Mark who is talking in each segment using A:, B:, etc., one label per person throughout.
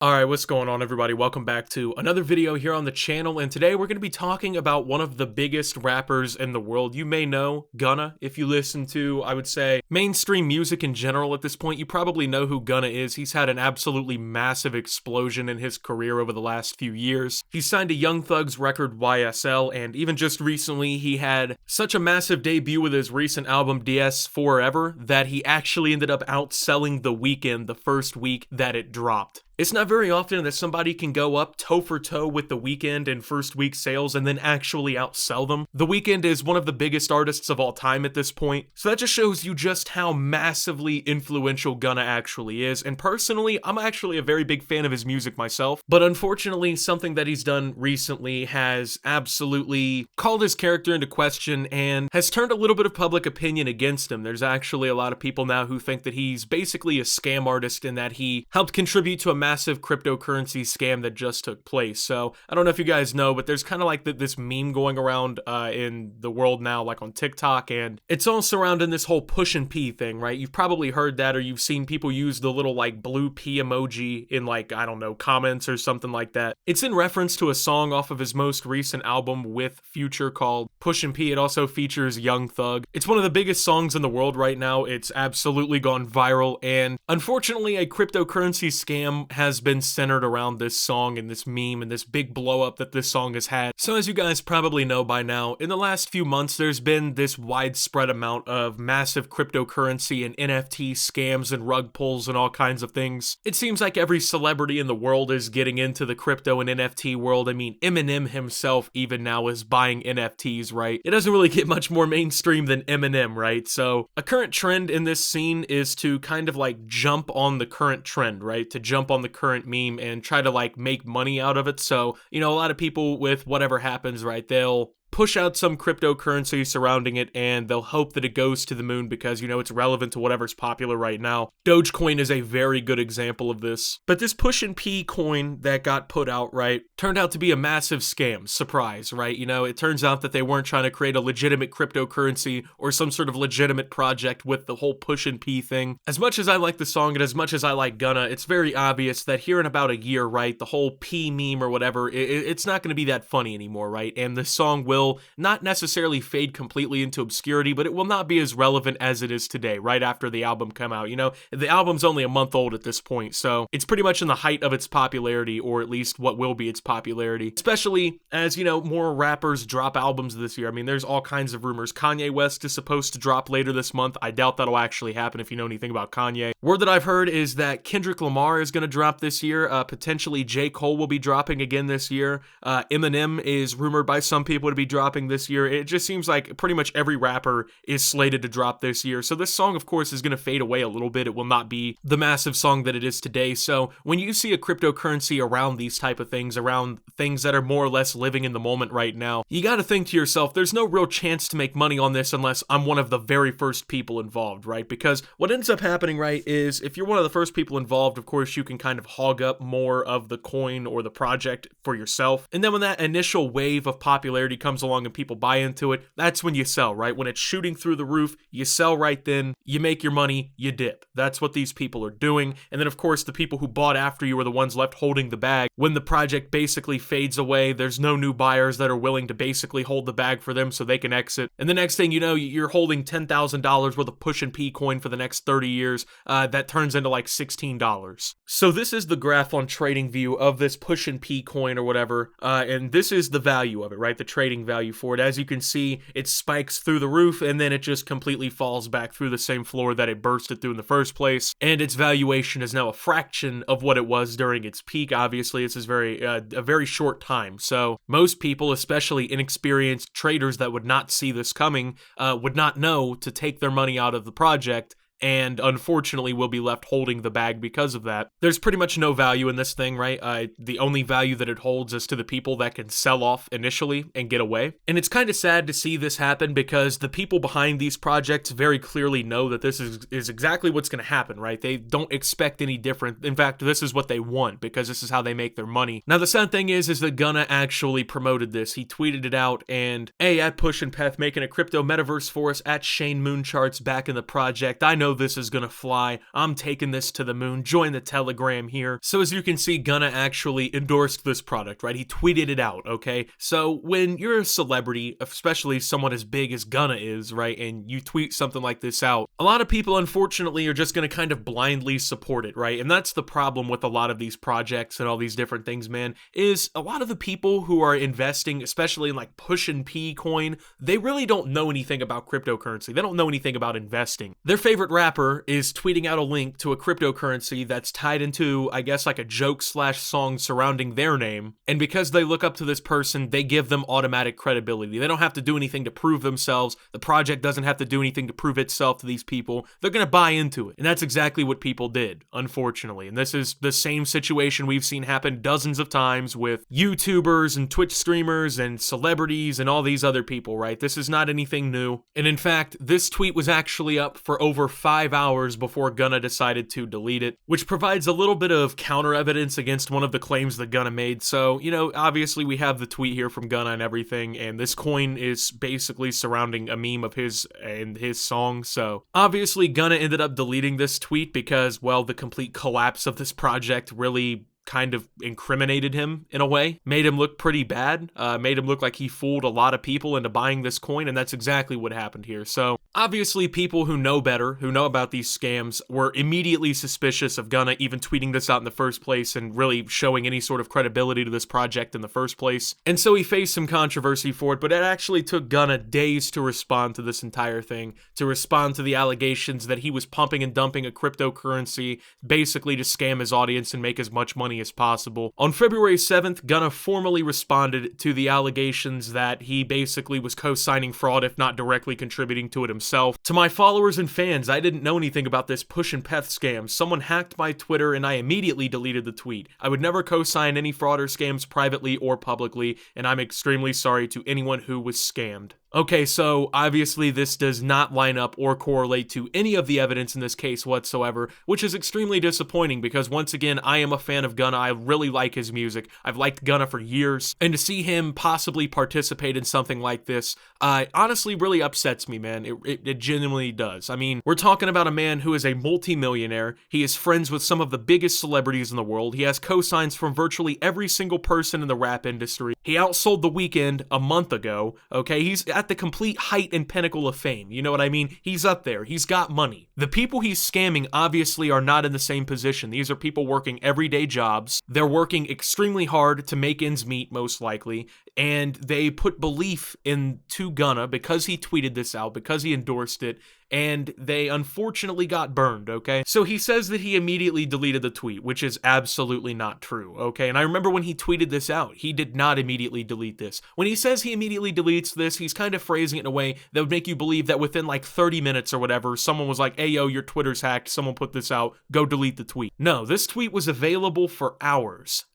A: Alright, what's going on everybody? Welcome back to another video here on the channel, and today we're going to be talking about one of the biggest rappers in the world. You may know Gunna. If you listen to, I would say, mainstream music in general at this point, you probably know who Gunna is. He's had an absolutely massive explosion in his career over the last few years. He signed to Young Thug's record YSL, and even just recently he had such a massive debut with his recent album DS Forever that he actually ended up outselling The Weeknd the first week that it dropped. It's not very often that somebody can go up toe for toe with The Weeknd in first week sales and then actually outsell them. The Weeknd is one of the biggest artists of all time at this point, so that just shows you just how massively influential Gunna actually is. And personally, I'm actually a very big fan of his music myself, but unfortunately something that he's done recently has absolutely called his character into question and has turned a little bit of public opinion against him. There's actually a lot of people now who think that he's basically a scam artist and that he helped contribute to a massive cryptocurrency scam that just took place. So I don't know if you guys know, but there's kind of like this meme going around in the world now, like on TikTok, and it's all surrounding this whole push and P thing, right? You've probably heard that, or you've seen people use the little like blue P emoji in like, I don't know, comments or something like that. It's in reference to a song off of his most recent album with Future called Push and P. It also features Young Thug. It's one of the biggest songs in the world right now. It's absolutely gone viral, and unfortunately a cryptocurrency scam has been centered around this song and this meme and this big blow up that this song has had. So as you guys probably know by now, in the last few months there's been this widespread amount of massive cryptocurrency and NFT scams and rug pulls and all kinds of things. It seems like every celebrity in the world is getting into the crypto and NFT world. I mean, Eminem himself even now is buying NFTs, right? It doesn't really get much more mainstream than Eminem, right? So a current trend in this scene is to kind of like jump on the current trend, right? To jump on the current meme and try to like make money out of it. So, you know, a lot of people with whatever happens, right, they'll push out some cryptocurrency surrounding it and they'll hope that it goes to the moon because, you know, it's relevant to whatever's popular right now. Dogecoin is a very good example of this. But this Push and P coin that got put out, right, turned out to be a massive scam. Surprise, right? You know, it turns out that they weren't trying to create a legitimate cryptocurrency or some sort of legitimate project with the whole Push and P thing. As much as I like the song and as much as I like Gunna, it's very obvious that here in about a year, right, the whole P meme or whatever, it's not going to be that funny anymore, right? And the song will not necessarily fade completely into obscurity, but it will not be as relevant as it is today, right after the album come out. You know, the album's only a month old at this point, so it's pretty much in the height of its popularity, or at least what will be its popularity, especially as, you know, more rappers drop albums this year. I mean, there's all kinds of rumors. Kanye West is supposed to drop later this month. I doubt that'll actually happen if you know anything about Kanye. Word that I've heard is that Kendrick Lamar is going to drop this year. Potentially J. Cole will be dropping again this year. Eminem is rumored by some people to be dropping this year. It just seems like pretty much every rapper is slated to drop this year. So this song, of course, is going to fade away a little bit. It will not be the massive song that it is today. So when you see a cryptocurrency around these type of things, around things that are more or less living in the moment right now, you got to think to yourself, there's no real chance to make money on this unless I'm one of the very first people involved, right? Because what ends up happening, right, is if you're one of the first people involved, of course, you can kind of hog up more of the coin or the project for yourself. And then when that initial wave of popularity comes along and people buy into it, that's when you sell, right? When it's shooting through the roof, you sell right then, you make your money, you dip. That's what these people are doing. And then of course the people who bought after you are the ones left holding the bag. When the project basically fades away, there's no new buyers that are willing to basically hold the bag for them so they can exit. And the next thing you know, you're holding $10,000 worth of Push and P coin for the next 30 years. That turns into like $16. So this is the graph on TradingView of this Push and P coin or whatever. And this is the value of it, right? The trading value for it. As you can see, it spikes through the roof and then it just completely falls back through the same floor that it bursted through in the first place. And its valuation is now a fraction of what it was during its peak. Obviously, this is a very short time. So most people, especially inexperienced traders that would not see this coming, would not know to take their money out of the project, and unfortunately will be left holding the bag because of that. There's pretty much no value in this thing, right? The only value that it holds is to the people that can sell off initially and get away. And it's kind of sad to see this happen because the people behind these projects very clearly know that this is exactly what's going to happen, right? They don't expect any different. In fact, this is what they want because this is how they make their money. Now, the sad thing is that Gunna actually promoted this. He tweeted it out and, hey, at Push and Peth making a crypto metaverse for us, at Shane Mooncharts back in the project. I know know this is gonna fly. I'm taking this to the moon. Join the Telegram here. So as you can see, Gunna actually endorsed this product, right? He tweeted it out, okay? So when you're a celebrity, especially someone as big as Gunna is, right, and you tweet something like this out, a lot of people, unfortunately, are just gonna kind of blindly support it, right? And that's the problem with a lot of these projects and all these different things, man, is a lot of the people who are investing, especially in like Push and P coin, they really don't know anything about cryptocurrency. They don't know anything about investing. Their favorite rapper is tweeting out a link to a cryptocurrency that's tied into, I guess, like a joke/song surrounding their name. And because they look up to this person, they give them automatic credibility. They don't have to do anything to prove themselves. The project doesn't have to do anything to prove itself to these people. They're going to buy into it. And that's exactly what people did, unfortunately. And this is the same situation we've seen happen dozens of times with YouTubers and Twitch streamers and celebrities and all these other people, right? This is not anything new. And in fact, this tweet was actually up for over 5 hours before Gunna decided to delete it, which provides a little bit of counter evidence against one of the claims that Gunna made. So, you know, obviously we have the tweet here from Gunna and everything, and this coin is basically surrounding a meme of his and his song. So obviously Gunna ended up deleting this tweet because, well, the complete collapse of this project really kind of incriminated him in a way, made him look pretty bad, made him look like he fooled a lot of people into buying this coin, and that's exactly what happened here. So obviously people who know better, who know about these scams, were immediately suspicious of Gunna even tweeting this out in the first place and really showing any sort of credibility to this project in the first place. And so he faced some controversy for it, but it actually took Gunna days to respond to this entire thing, to respond to the allegations that he was pumping and dumping a cryptocurrency basically to scam his audience and make as much money as possible. On February 7th, Gunna formally responded to the allegations that he basically was co-signing fraud, if not directly contributing to it himself. To my followers and fans, I didn't know anything about this Push and Peth scam. Someone hacked my Twitter and I immediately deleted the tweet. I would never co-sign any fraud or scams privately or publicly, and I'm extremely sorry to anyone who was scammed. Okay, so obviously this does not line up or correlate to any of the evidence in this case whatsoever, which is extremely disappointing because once again, I am a fan of Gunna. I really like his music. I've liked Gunna for years, and to see him possibly participate in something like this, honestly really upsets me, man. It genuinely does. I mean, we're talking about a man who is a multi-millionaire. He is friends with some of the biggest celebrities in the world. He has cosigns from virtually every single person in the rap industry. He outsold The Weeknd a month ago, okay? He's at the complete height and pinnacle of fame. You know what I mean? He's up there. He's got money. The people he's scamming obviously are not in the same position. These are people working everyday jobs. They're working extremely hard to make ends meet, most likely, and they put belief into Gunna because he tweeted this out, because he endorsed it, and they unfortunately got burned, okay? So he says that he immediately deleted the tweet, which is absolutely not true, okay? And I remember when he tweeted this out, he did not immediately delete this. When he says he immediately deletes this, he's kind of phrasing it in a way that would make you believe that within like 30 minutes or whatever, someone was like, hey, yo, your Twitter's hacked, someone put this out, go delete the tweet. No, this tweet was available for hours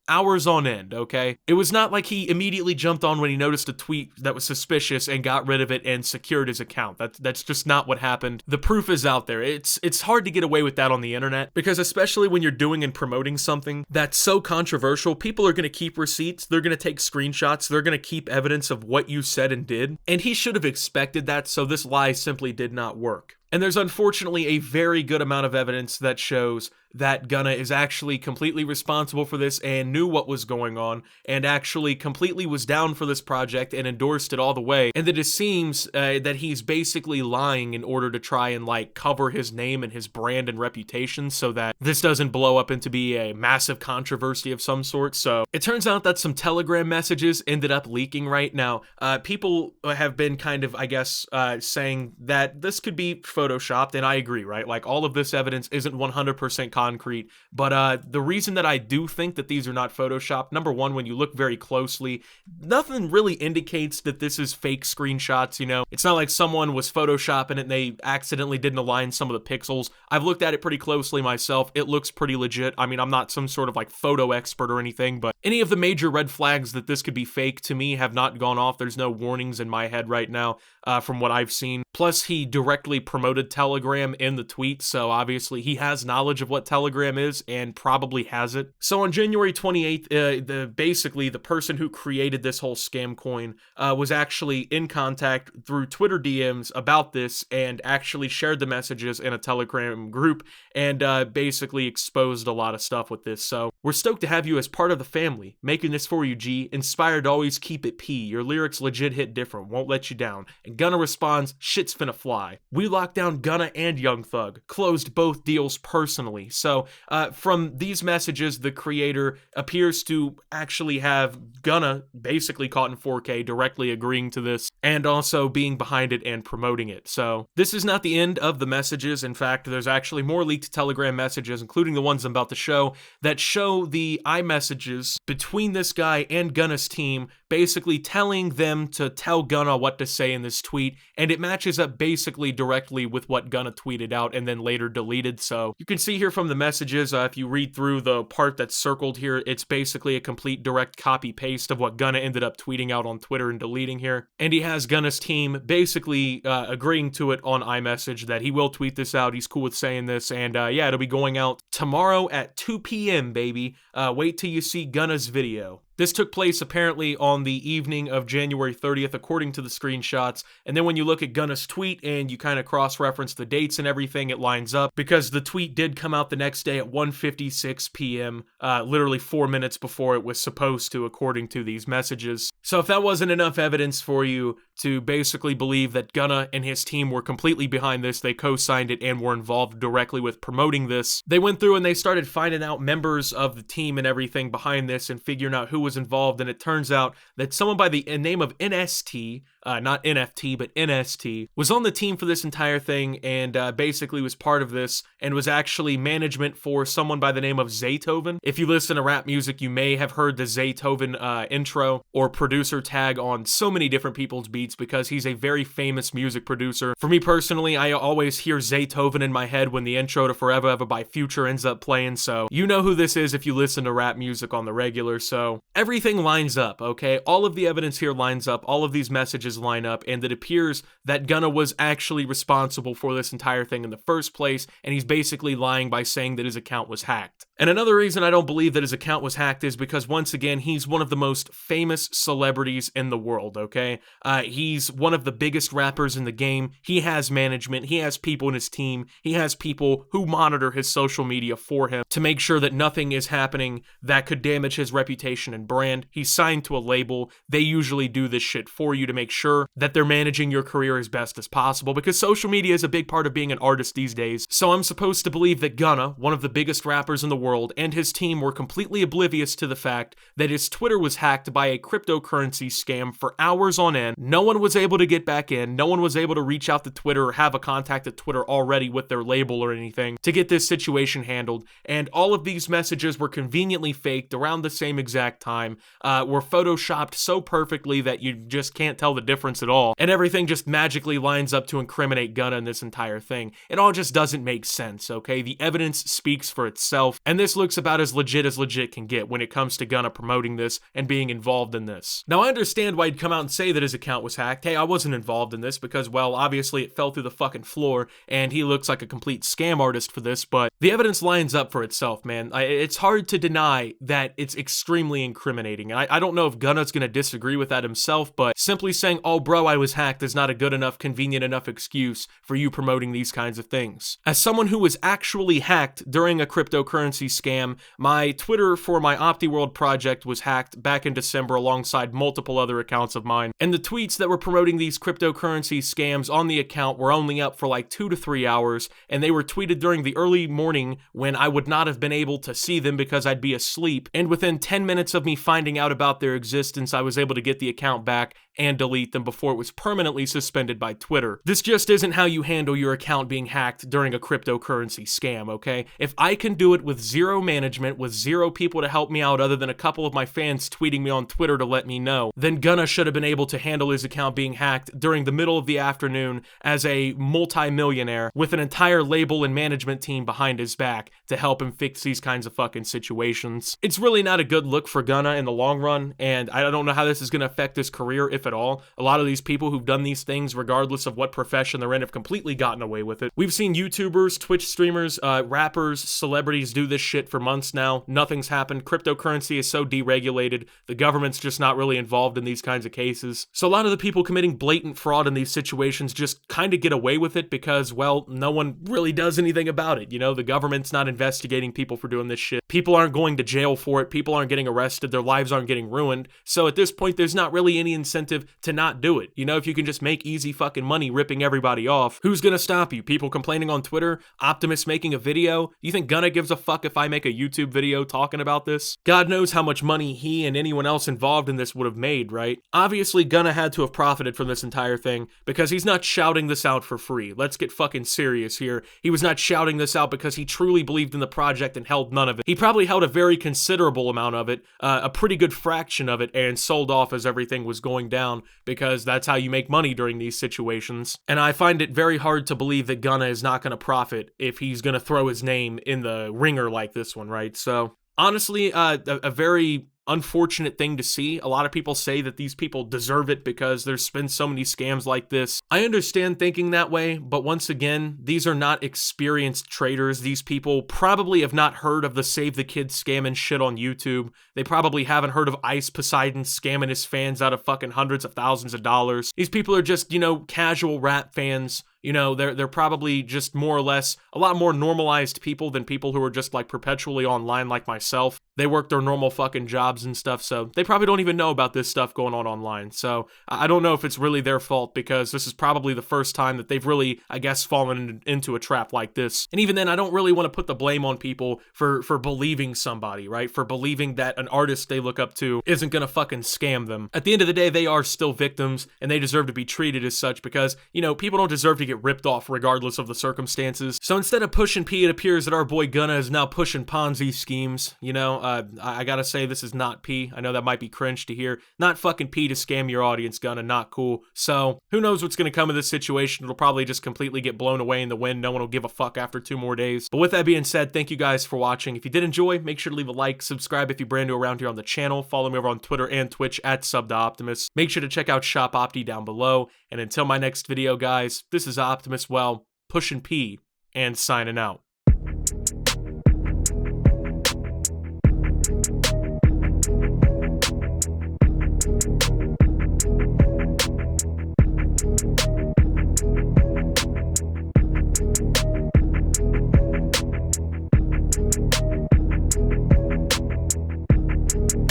A: on end, okay? It was not like he immediately jumped on when he noticed a tweet that was suspicious and got rid of it and secured his account. That's just not what happened. The proof is out there. It's hard to get away with that on the internet because especially when you're doing and promoting something that's so controversial, people are going to keep receipts, they're going to take screenshots, they're going to keep evidence of what you said and did, and he should have expected that, so this lie simply did not work. And there's unfortunately a very good amount of evidence that shows that Gunna is actually completely responsible for this and knew what was going on and actually completely was down for this project and endorsed it all the way. And that it seems that he's basically lying in order to try and like cover his name and his brand and reputation so that this doesn't blow up into be a massive controversy of some sort. So it turns out that some Telegram messages ended up leaking right now. People have been kind of, I guess, saying that this could be photoshopped, and I agree, right? Like all of this evidence isn't 100% concrete, but the reason that I do think that these are not photoshopped, number one, when you look very closely, nothing really indicates that this is fake screenshots, you know? It's not like someone was photoshopping it and they accidentally didn't align some of the pixels. I've looked at it pretty closely myself. It looks pretty legit. I mean, I'm not some sort of like photo expert or anything, but any of the major red flags that this could be fake to me have not gone off. There's no warnings in my head right now from what I've seen. Plus, he directly promotes promoted Telegram in the tweet, so obviously he has knowledge of what Telegram is and probably has it. So on January 28th, basically the person who created this whole scam coin was actually in contact through Twitter DMs about this and actually shared the messages in a Telegram group and basically exposed a lot of stuff with this. So we're stoked to have you as part of the family. Making this for you, G. Inspired to always keep it P. Your lyrics legit hit different. Won't let you down. And Gunna responds, shit's finna fly. We locked down Gunna and Young Thug. Closed both deals personally. So from these messages, the creator appears to actually have Gunna basically caught in 4K directly agreeing to this and also being behind it and promoting it. So this is not the end of the messages. In fact, there's actually more leaked Telegram messages, including the ones I'm about to show, that show the iMessages between this guy and Gunna's team basically telling them to tell Gunna what to say in this tweet, and it matches up basically directly with what Gunna tweeted out and then later deleted. So you can see here from the messages, if you read through the part that's circled here, it's basically a complete direct copy paste of what Gunna ended up tweeting out on Twitter and deleting here. And he has Gunna's team basically agreeing to it on iMessage that he will tweet this out. He's cool with saying this, and yeah, it'll be going out tomorrow at 2 p.m., baby. Wait till you see Gunna's video. This took place apparently on the evening of January 30th, according to the screenshots. And then when you look at Gunna's tweet and you kind of cross-reference the dates and everything, it lines up because the tweet did come out the next day at 1:56 p.m., literally 4 minutes before it was supposed to, according to these messages. So if that wasn't enough evidence for you to basically believe that Gunna and his team were completely behind this, they co-signed it and were involved directly with promoting this, they went through and they started finding out members of the team and everything behind this and figuring out who was involved, and it turns out that someone by the name of NST, not NFT, but NST, was on the team for this entire thing and basically was part of this and was actually management for someone by the name of Zaytoven. If you listen to rap music, you may have heard the Zaytoven intro or producer tag on so many different people's beats because he's a very famous music producer. For me personally, I always hear Zaytoven in my head when the intro to Forever Ever by Future ends up playing, so you know who this is if you listen to rap music on the regular. So everything lines up, okay? All of the evidence here lines up, all of these messages line up, and it appears that Gunna was actually responsible for this entire thing in the first place, and he's basically lying by saying that his account was hacked. And another reason I don't believe that his account was hacked is because, once again, he's one of the most famous celebrities in the world, okay? He's one of the biggest rappers in the game. He has management. He has people in his team. He has people who monitor his social media for him to make sure that nothing is happening that could damage his reputation and brand. He's signed to a label. They usually do this shit for you to make sure that they're managing your career as best as possible, because social media is a big part of being an artist these days. So I'm supposed to believe that Gunna, one of the biggest rappers in the world, and his team were completely oblivious to the fact that his Twitter was hacked by a cryptocurrency scam for hours on end. No one was able to get back in. No one was able to reach out to Twitter or have a contact at Twitter already with their label or anything to get this situation handled. And all of these messages were conveniently faked around the same exact time, were photoshopped so perfectly that you just can't tell the difference at all. And everything just magically lines up to incriminate Gunna in this entire thing. It all just doesn't make sense, okay? The evidence speaks for itself, and this looks about as legit can get when it comes to Gunna promoting this and being involved in this. Now, I understand why he'd come out and say that his account was hacked. Hey, I wasn't involved in this because, well, obviously it fell through the fucking floor and he looks like a complete scam artist for this, but the evidence lines up for itself, man. It's hard to deny that it's extremely incriminating. And I don't know if Gunna's gonna disagree with that himself, but simply saying, oh bro, I was hacked is not a good enough, convenient enough excuse for you promoting these kinds of things. As someone who was actually hacked during a cryptocurrency scam, my Twitter for my OptiWorld project was hacked back in December alongside multiple other accounts of mine, and the tweets that were promoting these cryptocurrency scams on the account were only up for like 2 to 3 hours, and they were tweeted during the early morning when I would not have been able to see them because I'd be asleep, and within 10 minutes of me finding out about their existence, I was able to get the account back and delete them before it was permanently suspended by Twitter. This just isn't how you handle your account being hacked during a cryptocurrency scam, okay? If I can do it with zero management, with zero people to help me out other than a couple of my fans tweeting me on Twitter to let me know, then Gunna should have been able to handle his account being hacked during the middle of the afternoon as a multi-millionaire with an entire label and management team behind his back to help him fix these kinds of fucking situations. It's really not a good look for Gunna in the long run, and I don't know how this is going to affect his career, if if at all. A lot of these people who've done these things, regardless of what profession they're in, have completely gotten away with it. We've seen YouTubers, Twitch streamers, rappers, celebrities do this shit for months now. Nothing's happened. Cryptocurrency is so deregulated. The government's just not really involved in these kinds of cases. So a lot of the people committing blatant fraud in these situations just kind of get away with it because, well, no one really does anything about it. You know, the government's not investigating people for doing this shit. People aren't going to jail for it. People aren't getting arrested. Their lives aren't getting ruined. So at this point, there's not really any incentive to not do it. You know, if you can just make easy fucking money ripping everybody off, who's gonna stop you? People complaining on Twitter? Optimus making a video? You think Gunna gives a fuck if I make a YouTube video talking about this? God knows how much money he and anyone else involved in this would have made, right? Obviously, Gunna had to have profited from this entire thing because he's not shouting this out for free. Let's get fucking serious here. He was not shouting this out because he truly believed in the project and held none of it. He probably held a very considerable amount of it, a pretty good fraction of it, and sold off as everything was going down because that's how you make money during these situations. And I find it very hard to believe that Gunna is not going to profit if he's going to throw his name in the ringer like this one, right? So honestly, a very unfortunate thing to see. A lot of people say that these people deserve it because there's been so many scams like this. I understand thinking that way, but once again, these are not experienced traders. These people probably have not heard of the Save the Kids scam and shit on YouTube. They probably haven't heard of Ice Poseidon scamming his fans out of fucking hundreds of thousands of dollars. These people are just, you know, casual rap fans. You know, they're probably just more or less a lot more normalized people than people who are just like perpetually online like myself. They work their normal fucking jobs and stuff, so they probably don't even know about this stuff going on online. So I don't know if it's really their fault because this is probably the first time that they've really, I guess, fallen into a trap like this. And even then, I don't really want to put the blame on people for believing somebody, right? For believing that an artist they look up to isn't gonna fucking scam them. At the end of the day, they are still victims and they deserve to be treated as such because, you know, people don't deserve to get ripped off regardless of the circumstances. So instead of pushing P, it appears that our boy Gunna is now pushing Ponzi schemes. You know, I gotta say this is not P. I know that might be cringe to hear. Not fucking P to scam your audience, Gunna. Not cool. So who knows what's gonna come of this situation? It'll probably just completely get blown away in the wind. No one will give a fuck after 2 more days. But with that being said, thank you guys for watching. If you did enjoy, make sure to leave a like, subscribe if you're brand new around here on the channel. Follow me over on Twitter and Twitch at @SubTheOptimus. Make sure to check out Shop Opti down below. And until my next video, guys, this is Optimus, well, pushing P and signing out.